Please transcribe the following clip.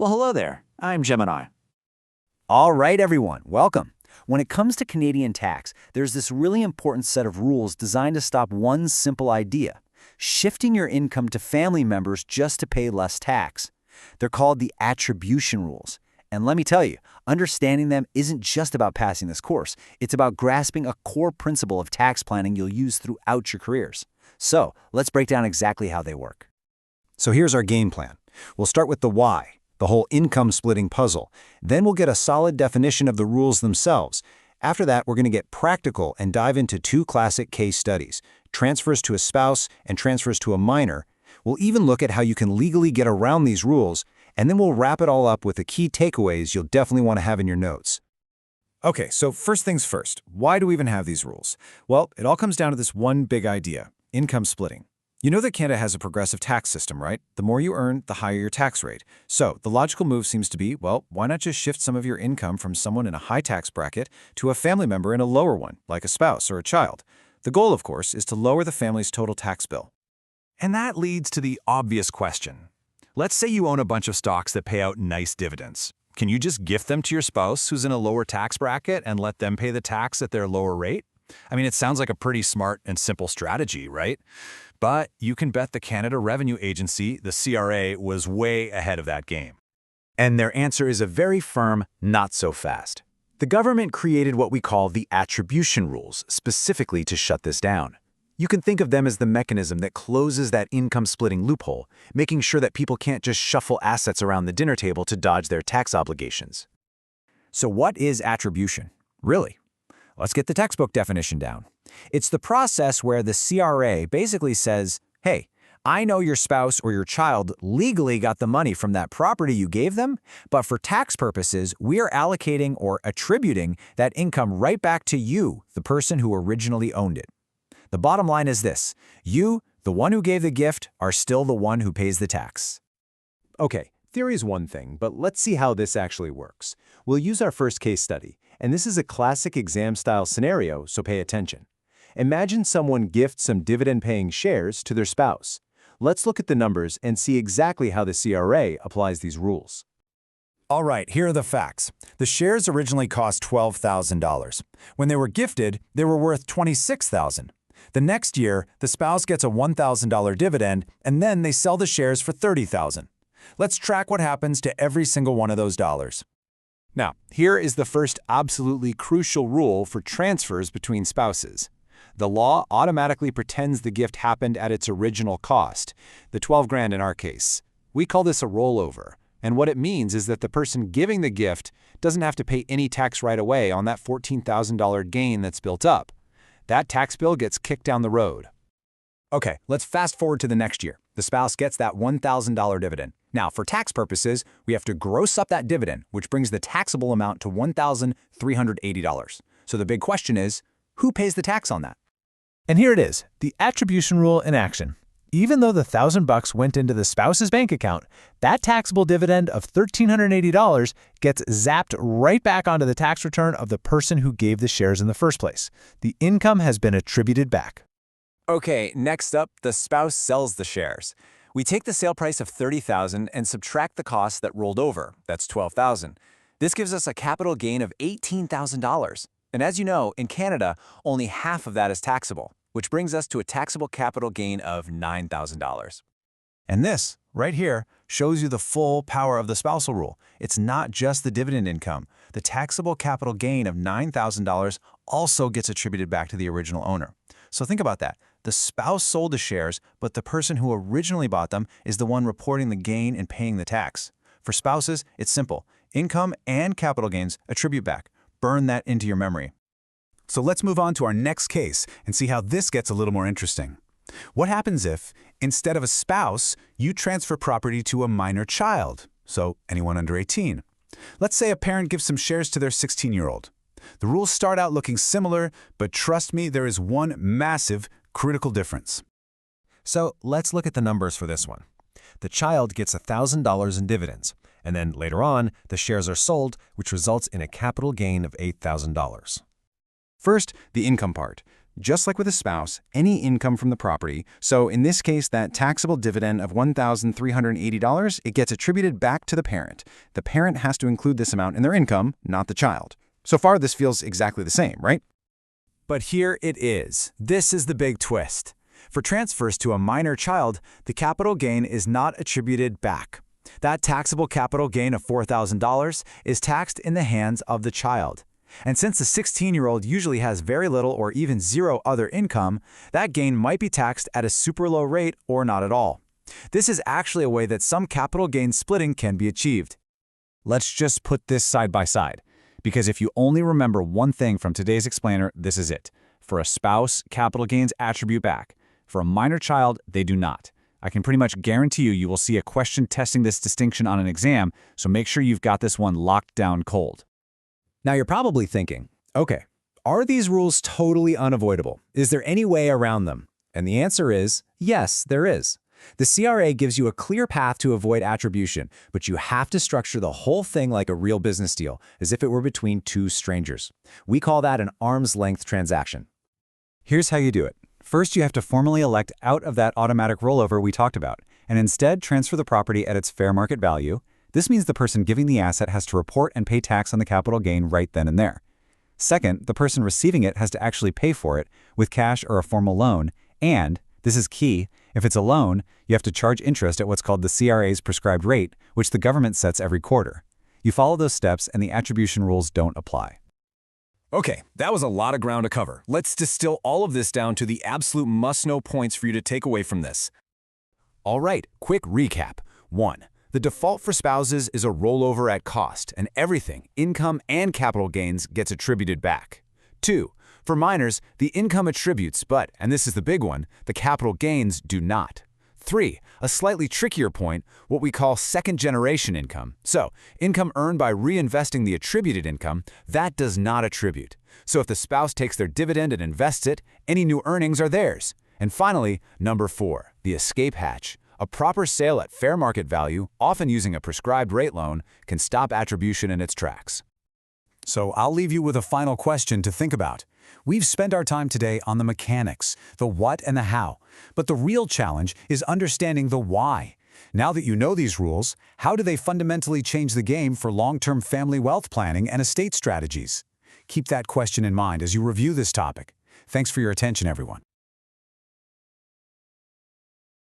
Well, hello there. I'm Gemini. All right, everyone, welcome. When it comes to Canadian tax, there's this really important set of rules designed to stop one simple idea: shifting your income to family members just to pay less tax. They're called the Attribution rules. And let me tell you, understanding them isn't just about passing this course. It's about grasping a core principle of tax planning you'll use throughout your careers. So, let's break down exactly how they work. So here's our game plan. We'll start with the why, the whole income-splitting puzzle. Then we'll get a solid definition of the rules themselves. After that, we're going to get practical and dive into two classic case studies: transfers to a spouse and transfers to a minor. We'll even look at how you can legally get around these rules, and then we'll wrap it all up with the key takeaways you'll definitely want to have in your notes. Okay, so first things first, why do we even have these rules? Well, it all comes down to this one big idea: income splitting. You know that Canada has a progressive tax system, right? The more you earn, the higher your tax rate. So the logical move seems to be, well, why not just shift some of your income from someone in a high tax bracket to a family member in a lower one, like a spouse or a child? The goal, of course, is to lower the family's total tax bill. And that leads to the obvious question. Let's say you own a bunch of stocks that pay out nice dividends. Can you just gift them to your spouse who's in a lower tax bracket and let them pay the tax at their lower rate? I mean, it sounds like a pretty smart and simple strategy, right? But you can bet the Canada Revenue Agency, the CRA, was way ahead of that game. And their answer is a very firm, not so fast. The government created what we call the Attribution rules specifically to shut this down. You can think of them as the mechanism that closes that income-splitting loophole, making sure that people can't just shuffle assets around the dinner table to dodge their tax obligations. So what is attribution? Really? Let's get the textbook definition down. It's the process where the CRA basically says, hey, I know your spouse or your child legally got the money from that property you gave them, but for tax purposes, we are allocating or attributing that income right back to you, the person who originally owned it. The bottom line is this: you, the one who gave the gift, are still the one who pays the tax. Okay, theory is one thing, but let's see how this actually works. We'll use our first case study, and this is a classic exam-style scenario, so pay attention. Imagine someone gifts some dividend-paying shares to their spouse. Let's look at the numbers and see exactly how the CRA applies these rules. All right, here are the facts. The shares originally cost $12,000. When they were gifted, they were worth $26,000. The next year, the spouse gets a $1,000 dividend, and then they sell the shares for $30,000. Let's track what happens to every single one of those dollars. Now, here is the first absolutely crucial rule for transfers between spouses. The law automatically pretends the gift happened at its original cost, the 12 grand in our case. We call this a rollover, and what it means is that the person giving the gift doesn't have to pay any tax right away on that $14,000 gain that's built up. That tax bill gets kicked down the road. Okay, let's fast forward to the next year. The spouse gets that $1,000 dividend. Now, for tax purposes, we have to gross up that dividend, which brings the taxable amount to $1,380. So the big question is, who pays the tax on that? And here it is, the attribution rule in action. Even though the $1,000 went into the spouse's bank account, that taxable dividend of $1,380 gets zapped right back onto the tax return of the person who gave the shares in the first place. The income has been attributed back. Okay, next up, the spouse sells the shares. We take the sale price of $30,000 and subtract the cost that rolled over. That's $12,000. This gives us a capital gain of $18,000. And as you know, in Canada, only half of that is taxable, which brings us to a taxable capital gain of $9,000. And this, right here, shows you the full power of the spousal rule. It's not just the dividend income. The taxable capital gain of $9,000 also gets attributed back to the original owner. So think about that. The spouse sold the shares, but the person who originally bought them is the one reporting the gain and paying the tax. For spouses, it's simple. Income and capital gains attribute back. Burn that into your memory. So let's move on to our next case and see how this gets a little more interesting. What happens if, instead of a spouse, you transfer property to a minor child, so anyone under 18? Let's say a parent gives some shares to their 16-year-old. The rules start out looking similar, but trust me, there is one massive, critical difference. So let's look at the numbers for this one. The child gets $1,000 in dividends, and then later on, the shares are sold, which results in a capital gain of $8,000. First, the income part. Just like with a spouse, any income from the property, so in this case that taxable dividend of $1,380, it gets attributed back to the parent. The parent has to include this amount in their income, not the child. So far, this feels exactly the same, right? But here it is. This is the big twist. For transfers to a minor child, the capital gain is not attributed back. That taxable capital gain of $4,000 is taxed in the hands of the child. And since the 16-year-old usually has very little or even zero other income, that gain might be taxed at a super low rate or not at all. This is actually a way that some capital gain splitting can be achieved. Let's just put this side by side, because if you only remember one thing from today's explainer, this is it. For a spouse, capital gains attribute back. For a minor child, they do not. I can pretty much guarantee you will see a question testing this distinction on an exam, so make sure you've got this one locked down cold. Now you're probably thinking, okay, are these rules totally unavoidable? Is there any way around them? And the answer is, yes, there is. The CRA gives you a clear path to avoid attribution, but you have to structure the whole thing like a real business deal, as if it were between two strangers. We call that an arm's length transaction. Here's how you do it. First, you have to formally elect out of that automatic rollover we talked about, and instead transfer the property at its fair market value. This means the person giving the asset has to report and pay tax on the capital gain right then and there. Second, the person receiving it has to actually pay for it with cash or a formal loan, and, this is key, if it's a loan, you have to charge interest at what's called the CRA's prescribed rate, which the government sets every quarter. You follow those steps and the attribution rules don't apply. Okay, that was a lot of ground to cover. Let's distill all of this down to the absolute must-know points for you to take away from this. All right, quick recap. 1. The default for spouses is a rollover at cost, and everything, income and capital gains, gets attributed back. 2. For minors, the income attributes, but, and this is the big one, the capital gains do not. 3. A slightly trickier point, what we call second-generation income. So, income earned by reinvesting the attributed income, that does not attribute. So if the spouse takes their dividend and invests it, any new earnings are theirs. And finally, number 4, the escape hatch. A proper sale at fair market value, often using a prescribed rate loan, can stop attribution in its tracks. So I'll leave you with a final question to think about. We've spent our time today on the mechanics, the what and the how, but the real challenge is understanding the why. Now that you know these rules, how do they fundamentally change the game for long-term family wealth planning and estate strategies? Keep that question in mind as you review this topic. Thanks for your attention, everyone.